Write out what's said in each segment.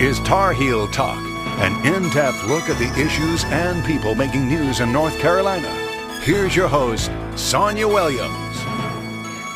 is Tar Heel Talk, an in-depth look at the issues and people making news in North Carolina. Here's your host, Sonia Williams.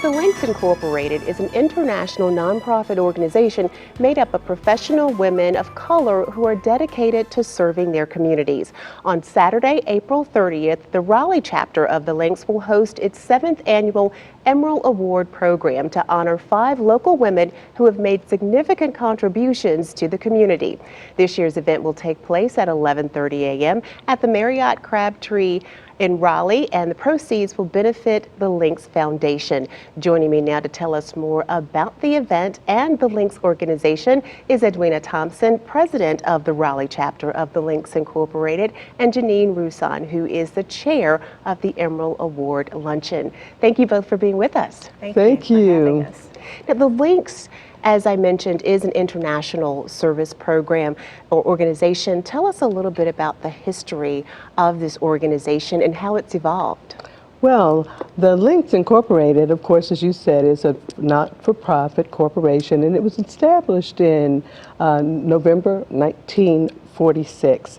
The Links Incorporated is an international nonprofit organization made up of professional women of color who are dedicated to serving their communities. On Saturday, April 30th, the Raleigh chapter of the Links will host its 7th annual Emeril Award program to honor 5 local women who have made significant contributions to the community. This year's event will take place at 11:30 a.m. at the Marriott Crabtree in Raleigh, and the proceeds will benefit the Links Foundation. Joining me now to tell us more about the event and the Links organization is Edwina Thompson, president of the Raleigh chapter of the Links Incorporated, and Janine Rousson, who is the chair of the Emeril Award Luncheon. Thank you both for being with us. Thank you for having us. Now, the Links, as I mentioned, is an international service program or organization. Tell us a little bit about the history of this organization and how it's evolved. Well, the Links Incorporated, of course, as you said, is a not-for-profit corporation, and it was established in November 1946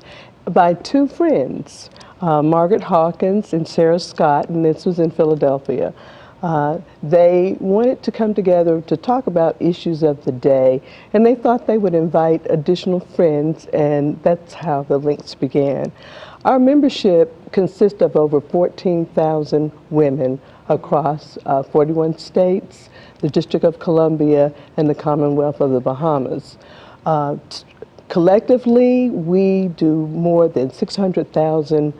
by 2 friends, Margaret Hawkins and Sarah Scott, and this was in Philadelphia. They wanted to come together to talk about issues of the day, and they thought they would invite additional friends, and that's how the Links began. Our membership consists of over 14,000 women across 41 states, the District of Columbia, and the Commonwealth of the Bahamas. Collectively, we do more than 600,000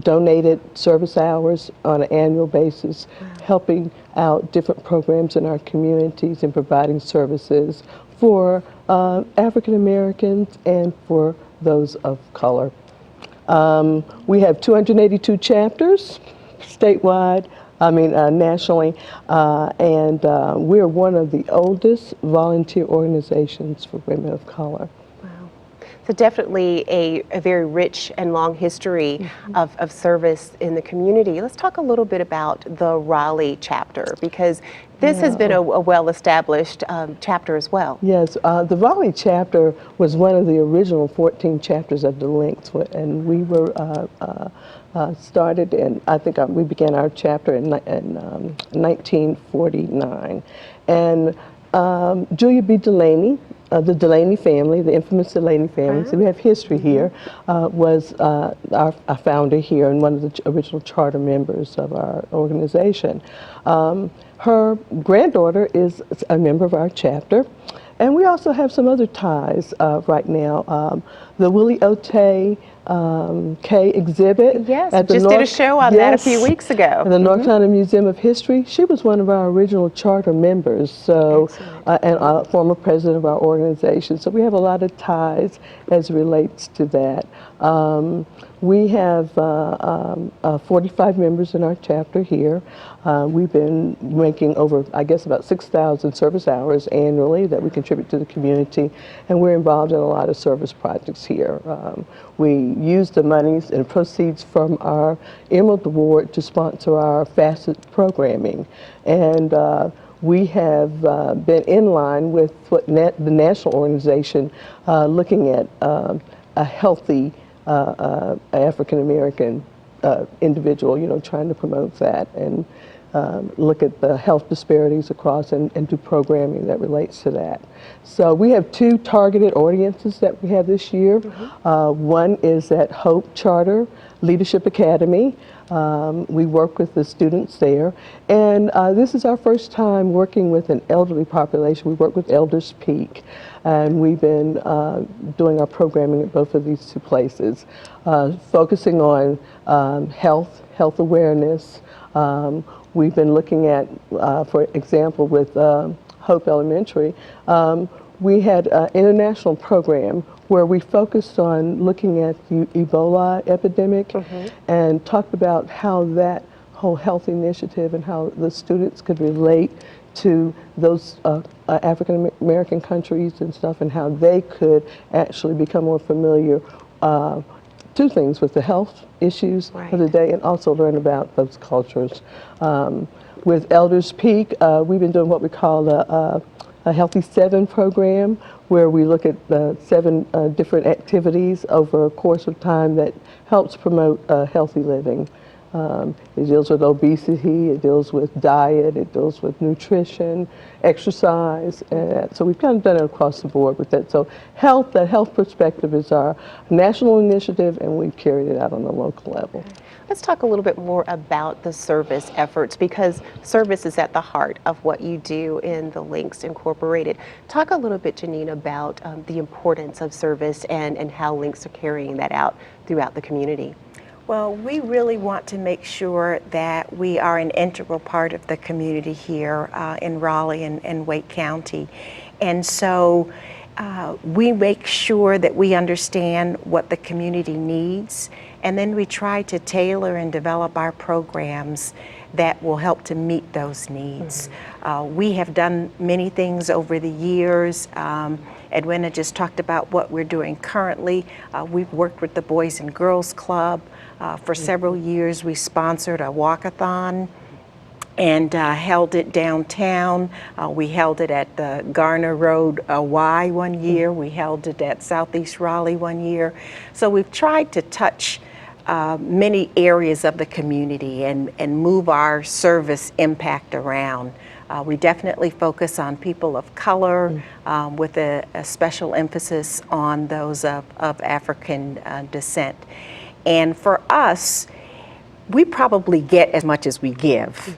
donated service hours on an annual basis, helping out different programs in our communities and providing services for African Americans and for those of color. We have 282 chapters statewide, nationally, and we're one of the oldest volunteer organizations for women of color. So definitely a very rich and long history of service in the community. Let's talk a little bit about the Raleigh chapter, because this has been a well-established chapter as well. Yes, the Raleigh chapter was one of the original 14 chapters of the Links, and we were started in, I think we began our chapter in 1949. And Julia B. Delaney, the Delaney family, the infamous Delaney family, so we have history here, was our founder here and one of the original charter members of our organization. Her granddaughter is a member of our chapter, and we also have some other ties right now. The Willie Otay K exhibit. Yes, just did a show on that a few weeks ago. The North Carolina Museum of History. She was one of our original charter members, so and a former president of our organization. So we have a lot of ties as it relates to that. We have 45 members in our chapter here. We've been making over, I guess, about 6,000 service hours annually that we contribute to the community, and we're involved in a lot of service projects here. We use the monies and proceeds from our Emeril Award to sponsor our facet programming, and we have been in line with what the national organization looking at a healthy African American individual, trying to promote that and look at the health disparities across and do programming that relates to that. So we have 2 targeted audiences that we have this year. One is at Hope Charter Leadership Academy. We work with the students there, and this is our first time working with an elderly population. We work with Elders Peak, and we've been doing our programming at both of these 2 places, focusing on health awareness. We've been looking at, for example, with Hope Elementary, we had an international program where we focused on looking at the Ebola epidemic and talked about how that whole health initiative and how the students could relate to those African American countries and stuff, and how they could actually become more familiar 2 things with the health issues of the day and also learn about those cultures. With Elders Peak, we've been doing what we call Healthy 7 program, where we look at 7 different activities over a course of time that helps promote healthy living. It deals with obesity, it deals with diet, it deals with nutrition, exercise, and so we've kind of done it across the board with that. So that health perspective is our national initiative, and we've carried it out on the local level. Let's talk a little bit more about the service efforts, because service is at the heart of what you do in the Links Incorporated. Talk a little bit, Janine, about the importance of service and how Links are carrying that out throughout the community. Well, we really want to make sure that we are an integral part of the community here in Raleigh and Wake County. And so we make sure that we understand what the community needs, and then we try to tailor and develop our programs that will help to meet those needs. We have done many things over the years. Edwina just talked about what we're doing currently. We've worked with the Boys and Girls Club. For several years, we sponsored a walkathon and held it downtown. We held it at the Garner Road Y one year. We held it at Southeast Raleigh one year. So we've tried to touch many areas of the community and move our service impact around. We definitely focus on people of color with a special emphasis on those of African descent. And for us, we probably get as much as we give.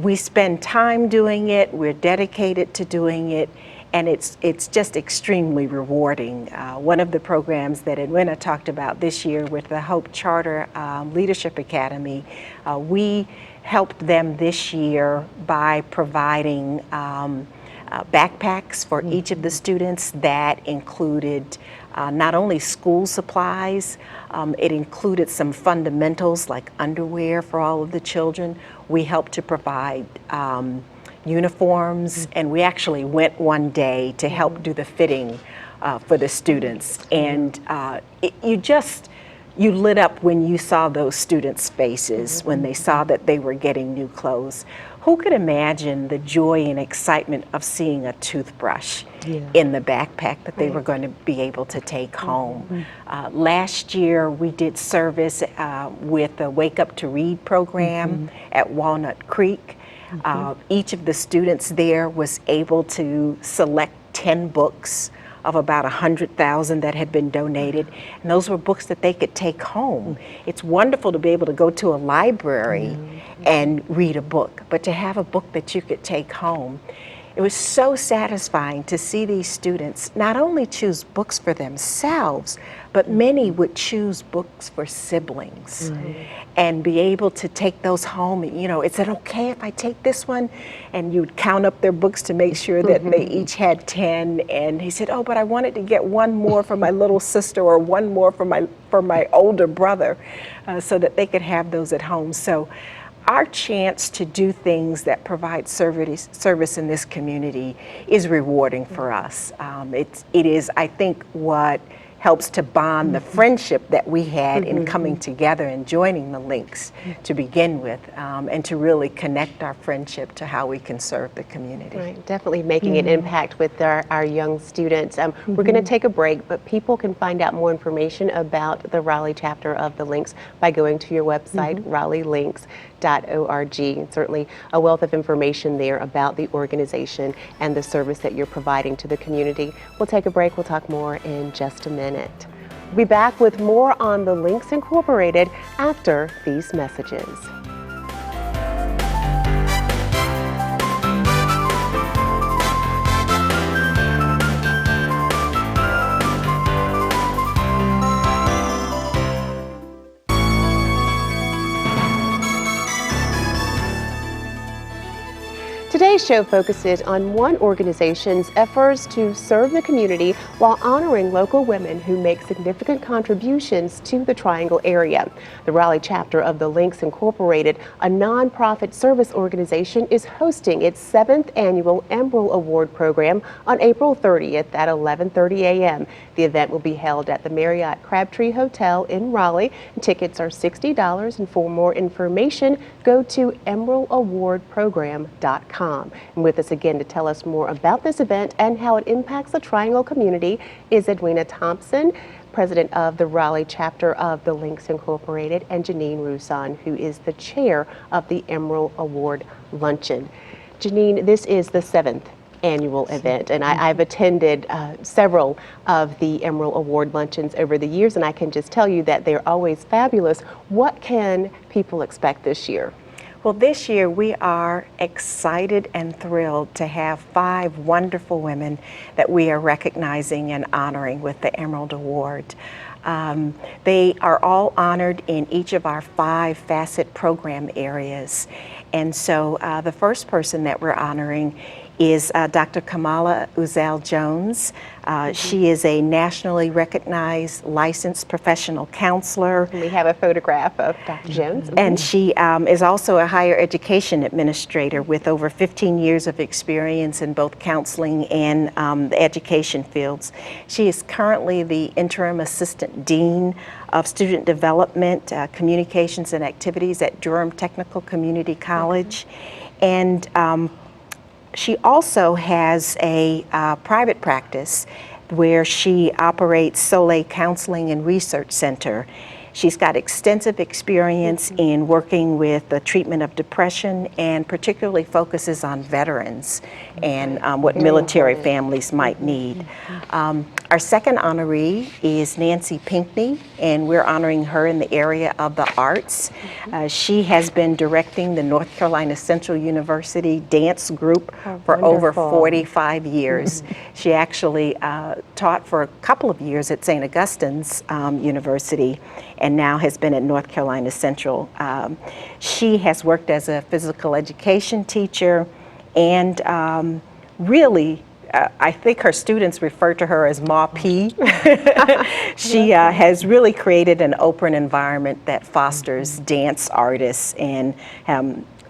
We spend time doing it, we're dedicated to doing it, and it's just extremely rewarding. One of the programs that Edwina talked about this year with the Hope Charter Leadership Academy, we helped them this year by providing backpacks for each of the students that included not only school supplies, it included some fundamentals like underwear for all of the children. We helped to provide uniforms, and we actually went one day to help do the fitting for the students. And you lit up when you saw those students' faces when they saw that they were getting new clothes. Who could imagine the joy and excitement of seeing a toothbrush in the backpack that they were going to be able to take home? Last year we did service with the Wake Up to Read program at Walnut Creek. Each of the students there was able to select 10 books of about 100,000 that had been donated, and those were books that they could take home. It's wonderful to be able to go to a library and read a book, but to have a book that you could take home. It was so satisfying to see these students not only choose books for themselves, but many would choose books for siblings and be able to take those home. You know, is it okay if I take this one? And you'd count up their books to make sure that they each had 10. And he said, oh, but I wanted to get one more for my little sister or one more for my older brother so that they could have those at home. So our chance to do things that provide service in this community is rewarding for us. It is, I think, what helps to bond the friendship that we had in coming together and joining the Links to begin with, and to really connect our friendship to how we can serve the community. Right, definitely making an impact with our young students. We're going to take a break, but people can find out more information about the Raleigh chapter of the Links by going to your website, RaleighLinks.org. And certainly a wealth of information there about the organization and the service that you're providing to the community. We'll take a break. We'll talk more in just a minute. We'll be back with more on the Links Incorporated after these messages. Today's show focuses on one organization's efforts to serve the community while honoring local women who make significant contributions to the Triangle area. The Raleigh chapter of the Links Incorporated, a nonprofit service organization, is hosting its 7th annual Emeril Award program on April 30th at 11:30 a.m. The event will be held at the Marriott Crabtree Hotel in Raleigh. Tickets are $60, and for more information, go to emerilawardprogram.com. www.emeril.com. And with us again to tell us more about this event and how it impacts the Triangle community is Edwina Thompson, president of the Raleigh chapter of the Links Incorporated, and Janine Rousson, who is the chair of the Emeril Award Luncheon. Janine, this is the 7th annual event, and I've attended several of the Emeril Award luncheons over the years, and I can just tell you that they're always fabulous. What can people expect this year? Well, this year we are excited and thrilled to have 5 wonderful women that we are recognizing and honoring with the Emeril Award. They are all honored in each of our 5 facet program areas. And so the first person that we're honoring is Dr. Kamala Uzzell-Jones. She is a nationally recognized licensed professional counselor. We have a photograph of Dr. Jones. And she is also a higher education administrator with over 15 years of experience in both counseling and the education fields. She is currently the interim assistant dean of student development, communications and activities at Durham Technical Community College. And she also has a private practice where she operates Soleil Counseling and Research Center. She's got extensive experience in working with the treatment of depression and particularly focuses on veterans and what military families might need. Our second honoree is Nancy Pinkney, and we're honoring her in the area of the arts. She has been directing the North Carolina Central University dance group for over 45 years. She actually taught for a couple of years at St. Augustine's University and now has been at North Carolina Central. She has worked as a physical education teacher and really I think her students refer to her as Ma P. She has really created an open environment that fosters dance artists, and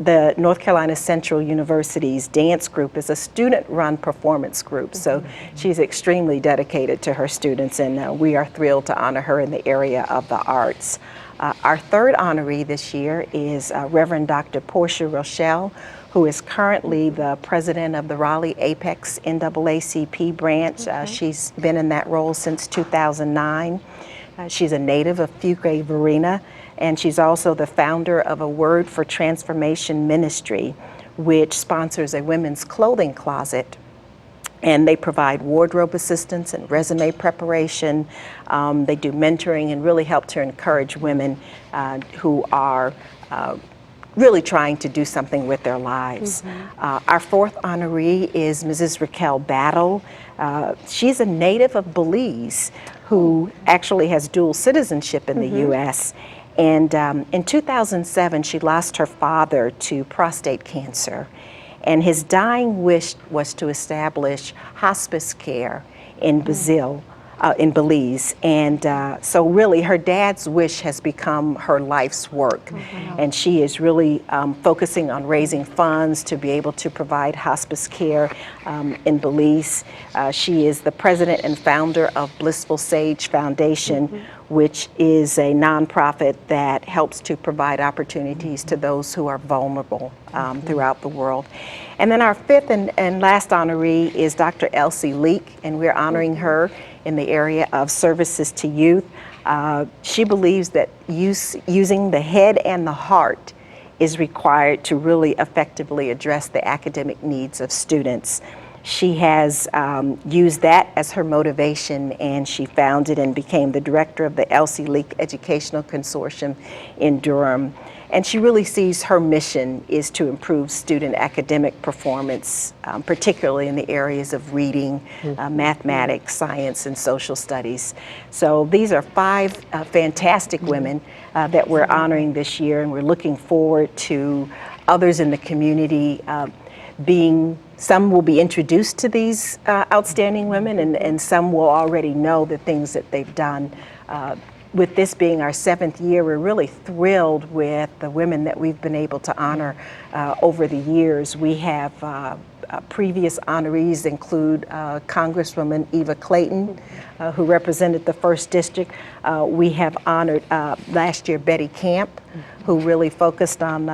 the North Carolina Central University's dance group is a student-run performance group, so she's extremely dedicated to her students, and we are thrilled to honor her in the area of the arts. Our third honoree this year is Reverend Dr. Portia Rochelle, who is currently the president of the Raleigh Apex NAACP branch. She's been in that role since 2009. She's a native of Fuquay Varina, and she's also the founder of a Word for Transformation ministry, which sponsors a women's clothing closet. And they provide wardrobe assistance and resume preparation. They do mentoring and really help to encourage women who are really trying to do something with their lives. Our fourth honoree is Mrs. Raquel Battle. She's a native of Belize who actually has dual citizenship in the U.S. And in 2007, she lost her father to prostate cancer. And his dying wish was to establish hospice care in Belize. And so really her dad's wish has become her life's work. And she is really focusing on raising funds to be able to provide hospice care in Belize. She is the president and founder of Blissful Sage Foundation, which is a nonprofit that helps to provide opportunities to those who are vulnerable throughout the world. And then our fifth and last honoree is Dr. Elsie Leak, and we're honoring her in the area of services to youth. She believes that using the head and the heart is required to really effectively address the academic needs of students. She has used that as her motivation, and she founded and became the director of the Elsie Leak Educational Consortium in Durham. And she really sees her mission is to improve student academic performance, particularly in the areas of reading, mathematics, science, and social studies. So these are 5 fantastic women that we're honoring this year, and we're looking forward to others in the community some will be introduced to these outstanding women, and some will already know the things that they've done. With this being our 7th year, we're really thrilled with the women that we've been able to honor over the years. We have previous honorees include Congresswoman Eva Clayton, who represented the 1st District. We have honored last year Betty Camp, who really focused on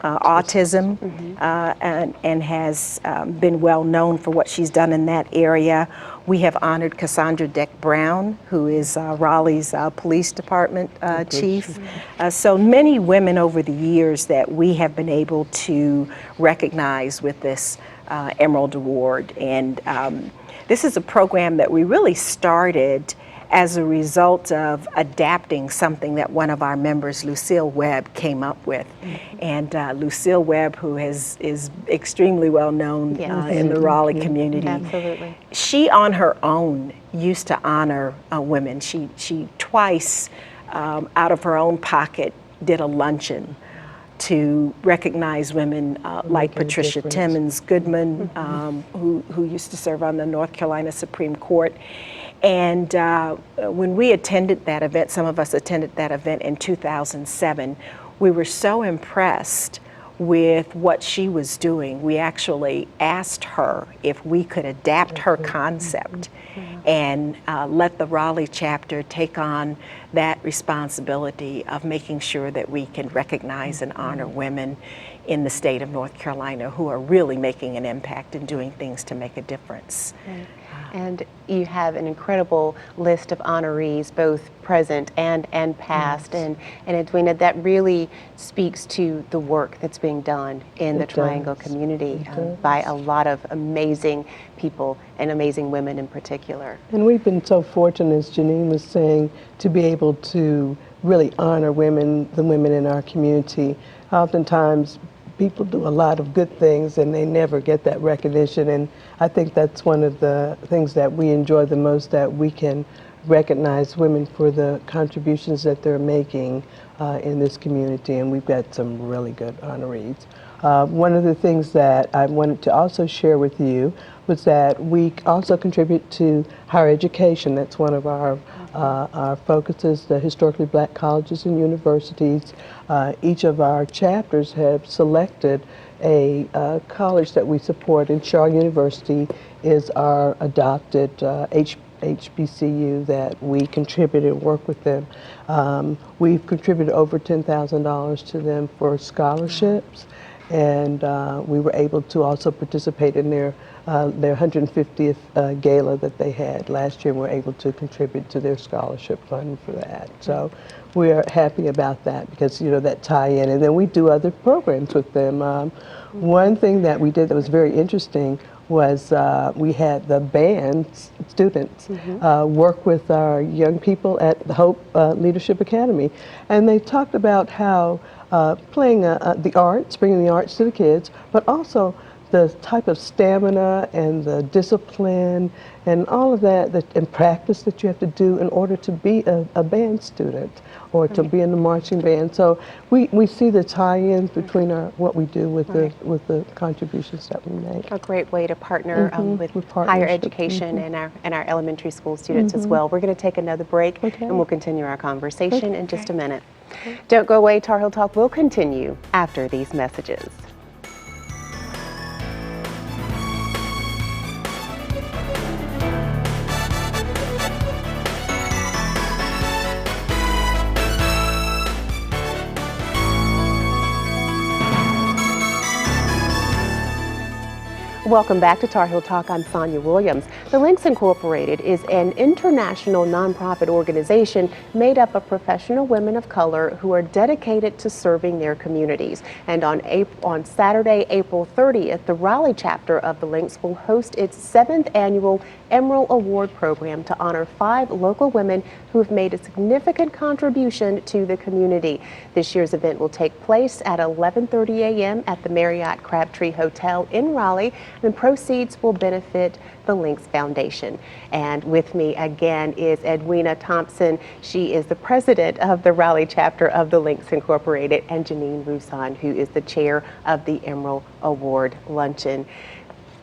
autism and has been well known for what she's done in that area. We have honored Cassandra Deck Brown, who is Raleigh's police department chief. So many women over the years that we have been able to recognize with this Emeril Award. And this is a program that we really started as a result of adapting something that one of our members, Lucille Webb, came up with. And Lucille Webb, who is extremely well known in the Raleigh community. Absolutely. She on her own used to honor women. She twice, out of her own pocket, did a luncheon to recognize women like Patricia Timmons Goodman, who used to serve on the North Carolina Supreme Court. And when we attended that event, some of us attended that event in 2007, we were so impressed with what she was doing. We actually asked her if we could adapt her concept and let the Raleigh chapter take on that responsibility of making sure that we can recognize and honor women in the state of North Carolina who are really making an impact and doing things to make a difference. And you have an incredible list of honorees, both present and past. And Edwina, that really speaks to the work that's being done in the Triangle community by a lot of amazing people and amazing women in particular. And we've been so fortunate, as Janine was saying, to be able to really honor women, the women in our community. Oftentimes, people do a lot of good things and they never get that recognition, and I think that's one of the things that we enjoy the most, that we can recognize women for the contributions that they're making in this community, and we've got some really good honorees. One of the things that I wanted to also share with you was that we also contribute to higher education. That's one of our focuses, the historically black colleges and universities. Each of our chapters have selected a college that we support, and Shaw University is our adopted HBCU that we contribute and work with them. We've contributed over $10,000 to them for scholarships, and we were able to also participate in their 150th gala that they had last year, and we're able to contribute to their scholarship fund for that. So we are happy about that because, you know, that tie-in. And then we do other programs with them. One thing that we did that was very interesting was we had the band students work with our young people at the Hope Leadership Academy, and they talked about how playing the arts, bringing the arts to the kids, but also the type of stamina and the discipline and all of that and practice that you have to do in order to be a band student or to be in the marching band. So we see the tie-ins between what we do with the contributions that we make. A great way to partner with higher education and our elementary school students as well. We're going to take another break and we'll continue our conversation in just a minute. Don't go away. Tar Heel Talk will continue after these messages. Welcome back to Tar Heel Talk. I'm Sonia Williams. The Links Incorporated is an international nonprofit organization made up of professional women of color who are dedicated to serving their communities. And on Saturday, April 30th, the Raleigh chapter of the Links will host its 7th annual Emeril Award program to honor 5 local women who have made a significant contribution to the community. This year's event will take place at 11:30 a.m. at the Marriott Crabtree Hotel in Raleigh. And proceeds will benefit the Links Foundation. And with me again is Edwina Thompson. She is the president of the Raleigh chapter of the Links Incorporated, and Janine Roussan, who is the chair of the Emeril Award Luncheon.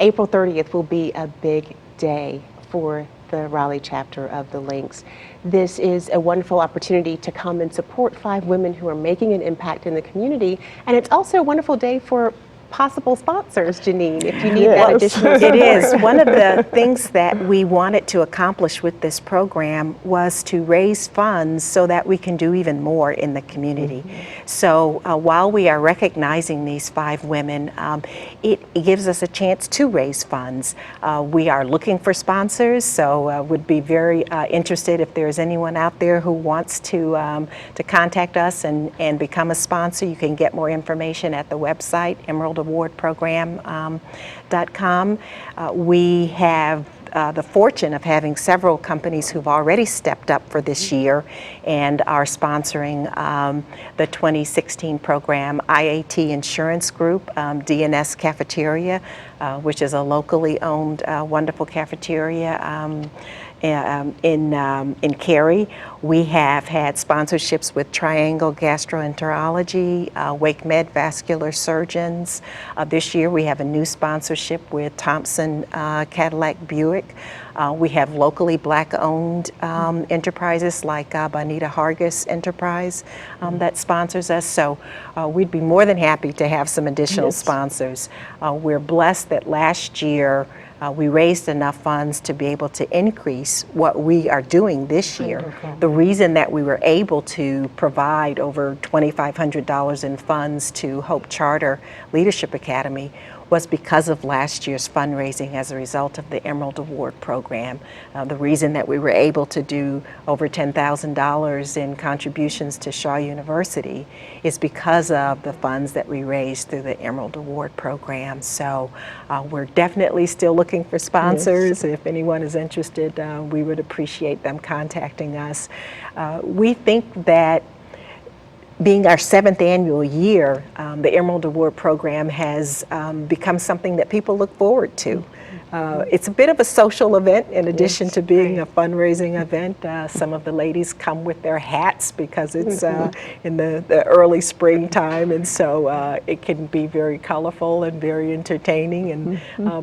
April 30th will be a big day for the Raleigh chapter of the Links. This is a wonderful opportunity to come and support 5 women who are making an impact in the community, and it's also a wonderful day for possible sponsors, Janine, if you need Yes. that additional It support. is. One of the things that we wanted to accomplish with this program was to raise funds so that we can do even more in the community. So while we are recognizing these 5 women, it gives us a chance to raise funds. We are looking for sponsors, so would be very interested if there's anyone out there who wants to contact us and become a sponsor. You can get more information at the website, emerildawardprogram.com. We have the fortune of having several companies who've already stepped up for this year and are sponsoring the 2016 program. IAT Insurance Group, DNS Cafeteria, which is a locally owned wonderful cafeteria in Cary. We have had sponsorships with Triangle Gastroenterology, Wake Med Vascular Surgeons. This year we have a new sponsorship with Thompson Cadillac Buick. We have locally Black-owned enterprises like Bonita Hargis Enterprise that sponsors us. So we'd be more than happy to have some additional sponsors. We're blessed that last year we raised enough funds to be able to increase what we are doing this year. The reason that we were able to provide over $2,500 in funds to Hope Charter Leadership Academy was because of last year's fundraising as a result of the Emeril Award program. The reason that we were able to do over $10,000 in contributions to Shaw University is because of the funds that we raised through the Emeril Award program. So we're definitely still looking for sponsors. If anyone is interested, we would appreciate them contacting us. We think that being our 7th annual year, the Emeril Award program has become something that people look forward to. It's a bit of a social event in addition to being a fundraising event. Some of the ladies come with their hats because it's in the early springtime, and so it can be very colorful and very entertaining, and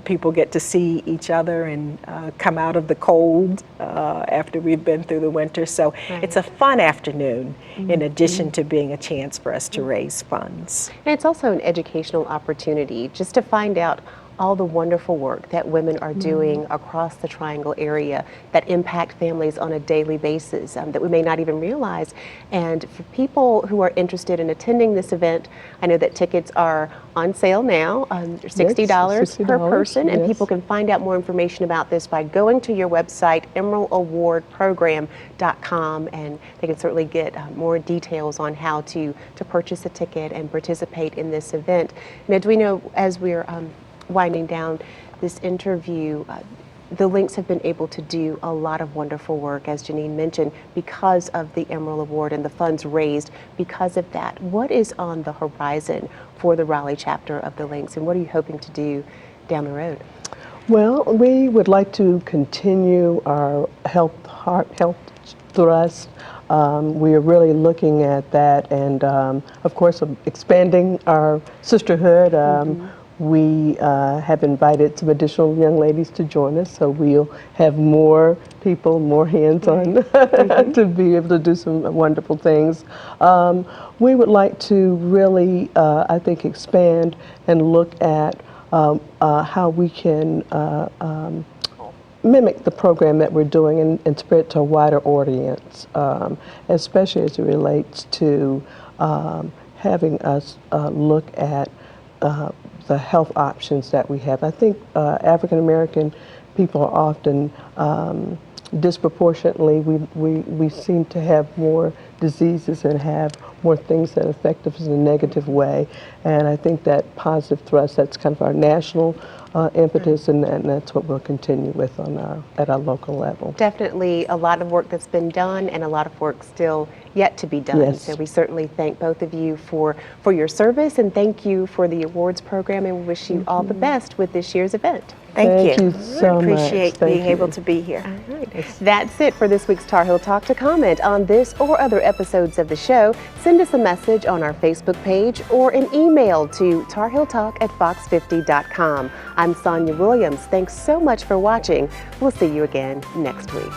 people get to see each other and come out of the cold after we've been through the winter. So it's a fun afternoon in addition to being a chance for us to raise funds. And it's also an educational opportunity just to find out all the wonderful work that women are doing across the Triangle area that impact families on a daily basis that we may not even realize. And for people who are interested in attending this event, I know that tickets are on sale now, $60 per person, and people can find out more information about this by going to your website, EmerilAwardProgram.com, and they can certainly get more details on how to purchase a ticket and participate in this event. Now, do we know, as we're winding down this interview, the Links have been able to do a lot of wonderful work, as Janine mentioned, because of the Emeril Award and the funds raised because of that. What is on the horizon for the Raleigh chapter of the Links, and what are you hoping to do down the road? Well, we would like to continue our health thrust. We are really looking at that, and of course expanding our sisterhood. We have invited some additional young ladies to join us, so we'll have more people, more hands-on to be able to do some wonderful things. We would like to really, I think, expand and look at how we can mimic the program that we're doing and spread to a wider audience, especially as it relates to having us look at the health options that we have. I think African American people are often disproportionately, we seem to have more diseases and have more things that affect us in a negative way. And I think that positive thrust, that's kind of our national impetus, and that's what we'll continue with at our local level. Definitely a lot of work that's been done and a lot of work still yet to be done. Yes. So we certainly thank both of you for your service, and thank you for the awards program, and we wish you all the best with this year's event. Thank you so much. Appreciate being able to be here. All right. That's it for this week's Tar Heel Talk. To comment on this or other episodes of the show, send us a message on our Facebook page or an email to tarheeltalk@fox50.com. I'm Sonia Williams. Thanks so much for watching. We'll see you again next week.